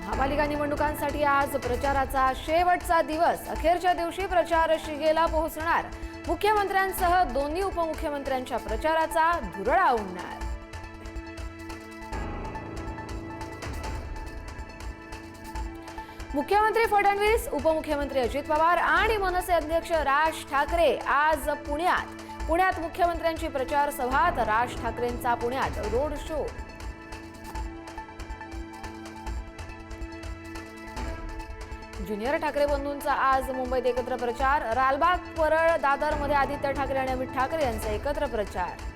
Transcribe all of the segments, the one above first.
महापालिका निवडणुकांसाठी आज प्रचाराचा शेवटचा दिवस। अखेरच्या दिवशी प्रचार शिगेला पोहोचणार। मुख्यमंत्र्यांसह दोन्ही उपमुख्यमंत्र्यांच्या प्रचाराचा धुरळा उडणार। मुख्यमंत्री फडणवीस, उपमुख्यमंत्री अजित पवार आणि मनसे अध्यक्ष राज ठाकरे आज पुण्यात मुख्यमंत्र्यांची प्रचार सभा तर राज ठाकरेंचा पुण्यात रोड शो। ज्युनियर ठाकरे बंधूंचा आज मुंबईत एकत्र प्रचार। लालबाग, परळ, दादरमध्ये आदित्य ठाकरे आणि अमित ठाकरे यांचा एकत्र प्रचार।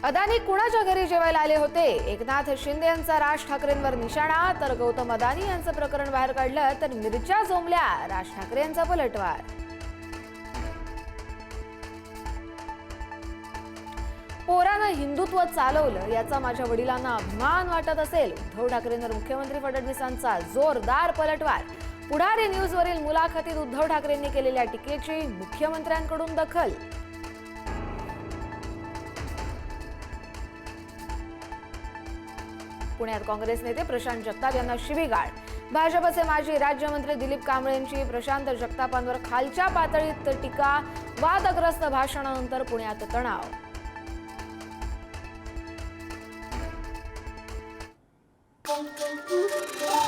अदानी कुणाच्या घरी जेवायला आले होते? एकनाथ शिंदे यांचा राज ठाकरेंवर निशाणा। तर गौतम अदानी यांचं प्रकरण बाहेर काढलं तर मिरच्या जोमल्या, राज ठाकरे यांचा पलटवार। पोरानं हिंदुत्व चालवलं याचा माझ्या वडिलांना अभिमान वाटत असेल। उद्धव ठाकरेंवर मुख्यमंत्री फडणवीसांचा जोरदार पलटवार। पुढारी न्यूजवरील मुलाखतीत उद्धव ठाकरेंनी केलेल्या टीकेची मुख्यमंत्र्यांकडून दखल। पुण्यात काँग्रेस नेते प्रशांत जगताप यांना शिवीगाळ। भाजपचे माजी राज्यमंत्री दिलीप कांबळेंची प्रशांत जगतापांवर खालच्या पातळीत टीका। वादग्रस्त भाषणानंतर पुण्यात तणाव। Thank you.